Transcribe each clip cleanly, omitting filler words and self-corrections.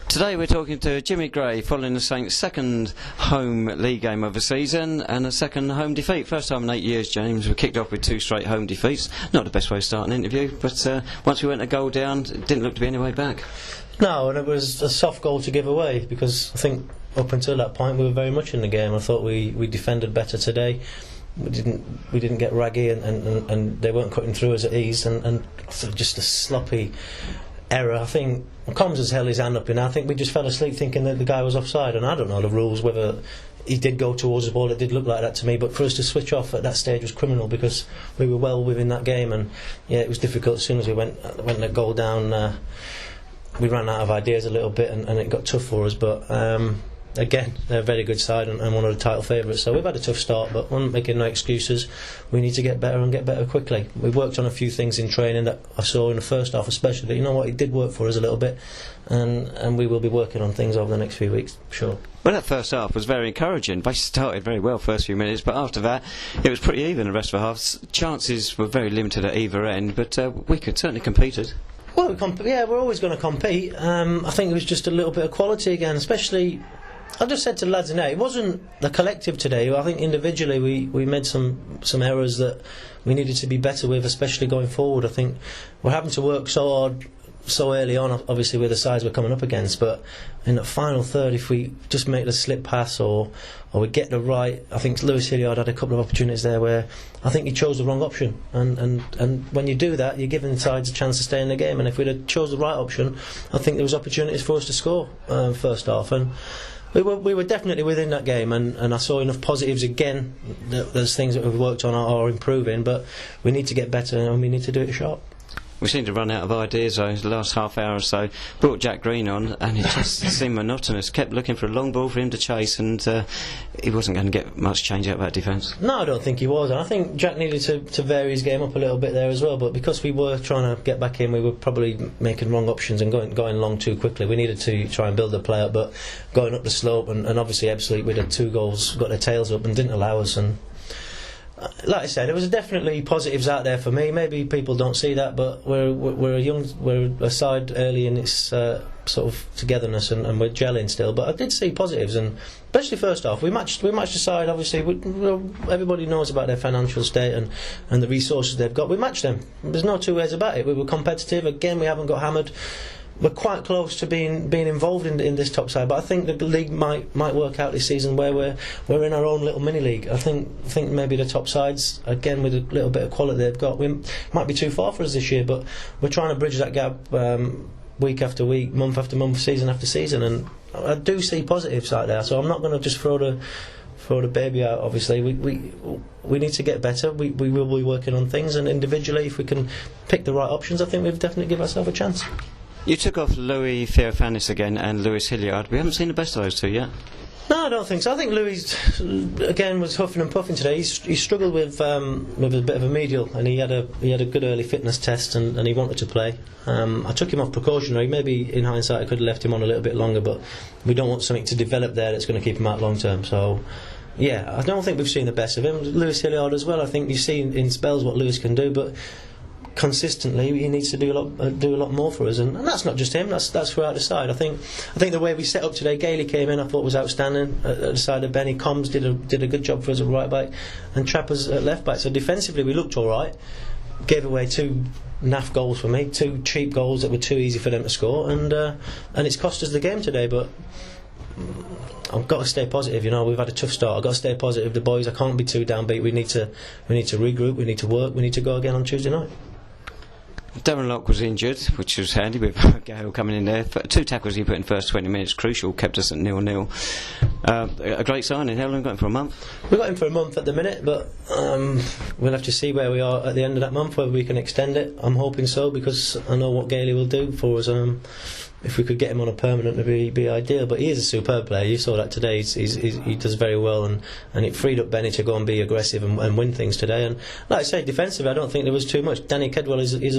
Today we're talking to Jimmy Gray following the Saints' second home league game of the season and a second home defeat. First time in 8 years, James. We kicked off with 2 straight home defeats. Not the best way to start an interview, but once we went a goal down, it didn't look to be any way back. No, and it was a soft goal to give away because I think up until that point we were very much in the game. I thought we defended better today. We didn't get raggy and they weren't cutting through us at ease and just a sloppy error. I think Combs has held his hand up I think we just fell asleep thinking that the guy was offside, and I don't know the rules whether he did go towards the ball. It did look like that to me, but for us to switch off at that stage was criminal because we were well within that game, and yeah, it was difficult. As soon as we went a goal down, we ran out of ideas a little bit and it got tough for us, but again, they're a very good side and one of the title favourites, so we've had a tough start, but we're making no excuses. We need to get better and get better quickly. We worked on a few things in training that I saw in the first half especially. You know what, it did work for us a little bit, and we will be working on things over the next few weeks, sure. Well, that first half was very encouraging. They started very well first few minutes, but after that it was pretty even the rest of the half. Chances were very limited at either end, but we could certainly competed. Well, we're always going to compete. I think it was just a little bit of quality again, especially. I just said to the lads in there, it wasn't the collective today. I think individually we made some errors that we needed to be better with, especially going forward. I think we're having to work so hard so early on, obviously with the sides we're coming up against, but in the final third, if we just make the slip pass or we get the right, I think Lewis Hilliard had a couple of opportunities there where I think he chose the wrong option, and when you do that, you're giving the sides a chance to stay in the game, and if we'd have chose the right option, I think there was opportunities for us to score first half, and we were definitely within that game, and I saw enough positives again. There's things that we've worked on are improving, but we need to get better and we need to do it sharp. We seemed to run out of ideas though. The last half hour or so, brought Jack Green on and it just seemed monotonous. Kept looking for a long ball for him to chase, and he wasn't going to get much change out of that defence. No, I don't think he was. I think Jack needed to vary his game up a little bit there as well, but because we were trying to get back in, we were probably making wrong options and going long too quickly. We needed to try and build the play up, but going up the slope, and obviously Ebbsfleet with the 2 goals got their tails up and didn't allow us, and like I said, there was definitely positives out there for me. Maybe people don't see that, but we're a side early in its sort of togetherness, and we're gelling still. But I did see positives, and especially first half, we matched the side. Obviously, everybody knows about their financial state and the resources they've got. We matched them. There's no two ways about it. We were competitive. Again, we haven't got hammered. We're quite close to being involved in this top side, but I think the league might work out this season where we're in our own little mini league. I think maybe the top sides, again with a little bit of quality they've got, we might be too far for us this year, but we're trying to bridge that gap week after week, month after month, season after season, and I do see positives out there. So I'm not going to just throw the baby out. Obviously, we need to get better. We will be working on things, and individually, if we can pick the right options, I think we've definitely given ourselves a chance. You took off Louis Theophanis again and Lewis Hilliard. We haven't seen the best of those two yet. No, I don't think so. I think Louis again was huffing and puffing today. He struggled with a bit of a medial, and he had a good early fitness test, and he wanted to play. I took him off precautionary. Maybe in hindsight I could have left him on a little bit longer, but we don't want something to develop there that's going to keep him out long term. So yeah, I don't think we've seen the best of him. Lewis Hilliard as well. I think you've seen in spells what Lewis can do, but consistently he needs to do a lot more for us, and that's not just him, that's throughout the side. I think the way we set up today, Gailey came in, I thought was outstanding at the side of Benny. Combs did a good job for us at right back, and Trappers at left back. So defensively we looked alright. Gave away 2 naff goals for me, 2 cheap goals that were too easy for them to score, and it's cost us the game today, but I've got to stay positive. You know, we've had a tough start. I've got to stay positive. The boys, I can't be too downbeat. We need to regroup, we need to work, we need to go again on Tuesday night. Darren Lock was injured, which was handy with Gale coming in there. 2 tackles he put in the first 20 minutes, crucial, kept us at 0-0. A great signing. How long have we got him for a month? We've got him for a month at the minute, but we'll have to see where we are at the end of that month, whether we can extend it. I'm hoping so, because I know what Gailey will do for us. If we could get him on a permanent, it'd be ideal. But he is a superb player. You saw that today. He does very well, and it freed up Benny to go and be aggressive and win things today. And like I say, defensively, I don't think there was too much. Danny Kedwell is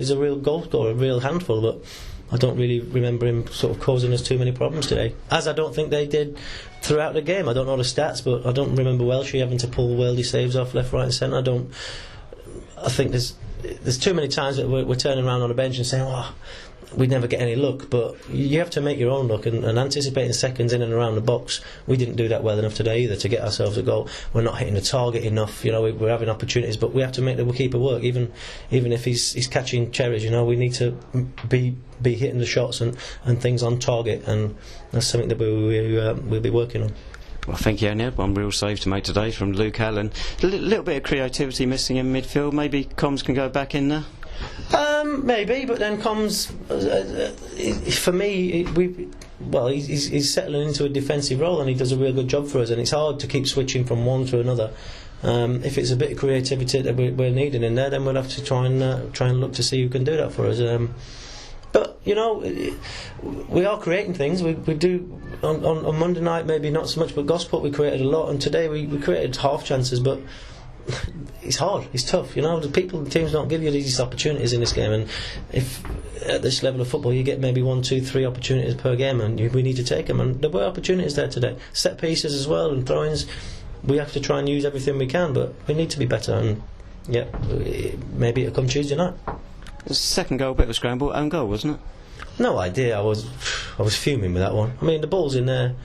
a real goal scorer, a real handful, but I don't really remember him sort of causing us too many problems today, as I don't think they did throughout the game. I don't know the stats, but I don't remember Welshie having to pull worldy saves off left, right and centre. I think there's too many times that we're turning around on the bench and saying, oh, we never get any luck, but you have to make your own luck, and anticipating seconds in and around the box, we didn't do that well enough today either to get ourselves a goal. We're not hitting the target enough, we're having opportunities, but we have to make the keeper work, even if he's catching cherries, we need to be hitting the shots and things on target, and that's something that we'll be working on. Well, I think he only had one real save to make today from Luke Allen. A little bit of creativity missing in midfield. Maybe Combs can go back in there? Maybe, but then Combs, for me, he's settling into a defensive role, and he does a real good job for us, and it's hard to keep switching from one to another. If it's a bit of creativity that we're needing in there, then we'll have to try and look to see who can do that for us. But we are creating things. We do on Monday night, maybe not so much, but Gosport we created a lot, and today we created half chances, but it's hard, it's tough. The teams don't give you these opportunities in this game, and if at this level of football you get maybe 1, 2, 3 opportunities per game, and we need to take them, and there were opportunities there today. Set pieces as well and throw-ins. We have to try and use everything we can, but we need to be better, and maybe it'll come Tuesday night. Second goal, bit of a scramble, own goal, wasn't it? No idea. I was fuming with that one. I mean, the ball's in there.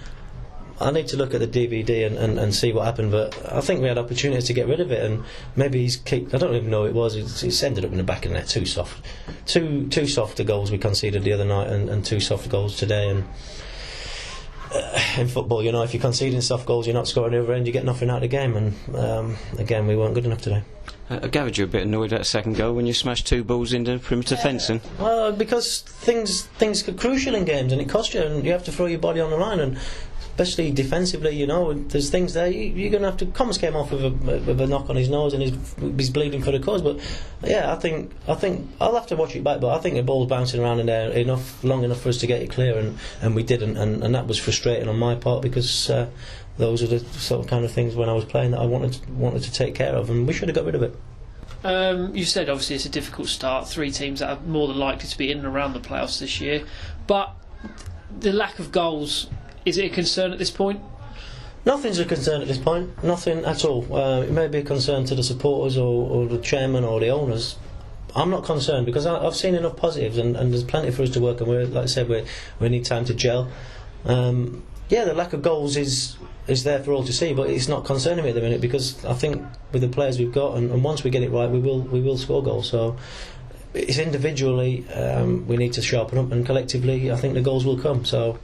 I need to look at the DVD and see what happened, but I think we had opportunities to get rid of it, and maybe he's kicked. I don't even know who it was. It's ended up in the back of the net. Too soft. Two softer goals we conceded the other night, and 2 soft goals today. And in football, if you're conceding soft goals, you're not scoring the other end. You get nothing out of the game, and again, we weren't good enough today. I gathered you were a bit annoyed at that second goal when you smashed 2 balls into perimeter fencing. Well, because things are crucial in games, and it costs you, and you have to throw your body on the line, and especially defensively, there's things there. You're going to have to. Combs came off with a knock on his nose, and he's bleeding for the cause. But yeah, I think I'll have to watch it back. But I think the ball's bouncing around in there long enough for us to get it clear, and we didn't, and that was frustrating on my part, because those are the sort of kind of things when I was playing that I wanted to take care of, and we should have got rid of it. You said obviously it's a difficult start. 3 teams that are more than likely to be in and around the playoffs this year, but the lack of goals, is it a concern at this point? Nothing's a concern at this point. Nothing at all. It may be a concern to the supporters or the chairman or the owners. I'm not concerned, because I've seen enough positives, and there's plenty for us to work on. Like I said, we need time to gel. The lack of goals is there for all to see, but it's not concerning me at the minute, because I think with the players we've got, and once we get it right, we will score goals. So it's individually we need to sharpen up, and collectively I think the goals will come. So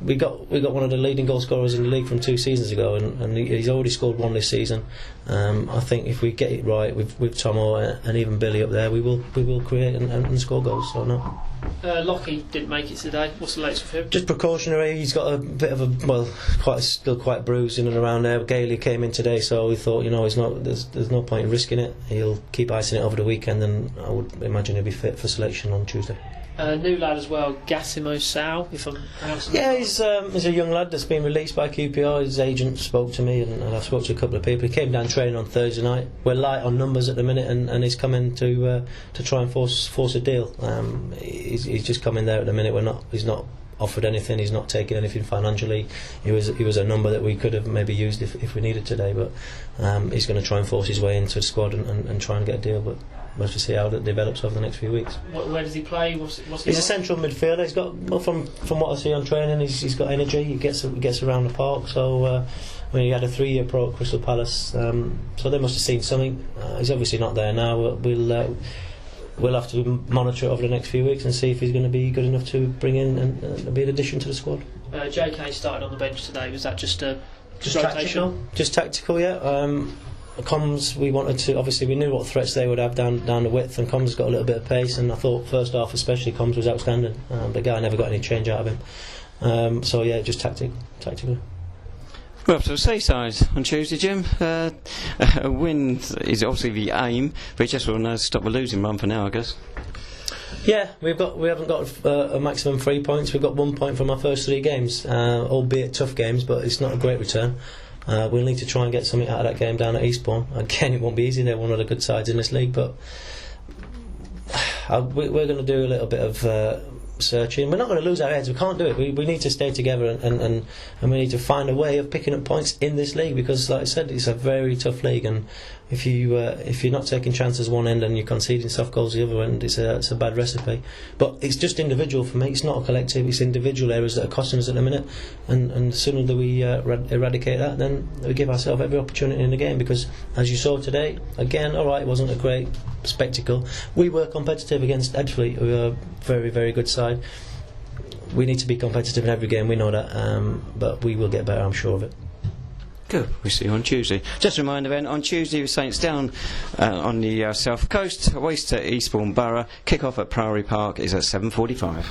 we got one of the leading goal scorers in the league from 2 seasons ago, and he's already scored 1 this season. I think if we get it right with Tomo and even Billy up there, we will create and score goals. So no. Lockie didn't make it today. What's the latest with him? Just precautionary. He's got a bit of still quite bruised in and around there. Gailey came in today, so we thought, there's no point in risking it. He'll keep icing it over the weekend, and I would imagine he'll be fit for selection on Tuesday. New lad as well, Gassimo Sal, if I'm pronouncing that. Yeah, he's a young lad that's been released by QPR. His agent spoke to me, and I've spoke to a couple of people. He came down training on Thursday night. We're light on numbers at the minute, and he's coming to try and force a deal. He's just coming there at the minute. He's not offered anything. He's not taking anything financially. He was a number that we could have maybe used if we needed today, but he's going to try and force his way into the squad and try and get a deal. But we'll have to see how that develops over the next few weeks. Where does he play? He's a central midfielder. He's got, from what I see on training, he's got energy. He gets around the park. So he had a 3-year pro at Crystal Palace. So they must have seen something. He's obviously not there now. We'll have to monitor it over the next few weeks and see if he's going to be good enough to bring in and be an addition to the squad. JK started on the bench today. Was that just rotation? Just tactical, yeah. Combs, we wanted to, obviously we knew what threats they would have down the width, and Combs got a little bit of pace, and I thought first half especially Combs was outstanding. The guy never got any change out of him. So yeah, just tactically. We're up to the seaside on Tuesday, Jim. A win is obviously the aim, but just want to stop a losing run for now, I guess. Yeah, we haven't got a maximum 3 points. We've got 1 point from our first 3 games, albeit tough games, but it's not a great return. We'll need to try and get something out of that game down at Eastbourne. Again, it won't be easy. They're one of the good sides in this league, but we're going to do a little bit of searching. We're not going to lose our heads. We can't do it. We need to stay together, and we need to find a way of picking up points in this league, because, like I said, it's a very tough league, and if you're not taking chances one end and you're conceding soft goals the other end, it's a bad recipe. But it's just individual for me. It's not a collective. It's individual errors that are costing us at the minute. And the sooner that we eradicate that, then we give ourselves every opportunity in the game. Because as you saw today, again, all right, it wasn't a great spectacle. We were competitive against Ebbsfleet, who are a very, very good side. We need to be competitive in every game. We know that, but we will get better. I'm sure of it. Good. We'll see you on Tuesday. Just a reminder then, on Tuesday the Saints down on the south coast, away to Eastbourne Borough. Kick-off at Priory Park is at 7:45.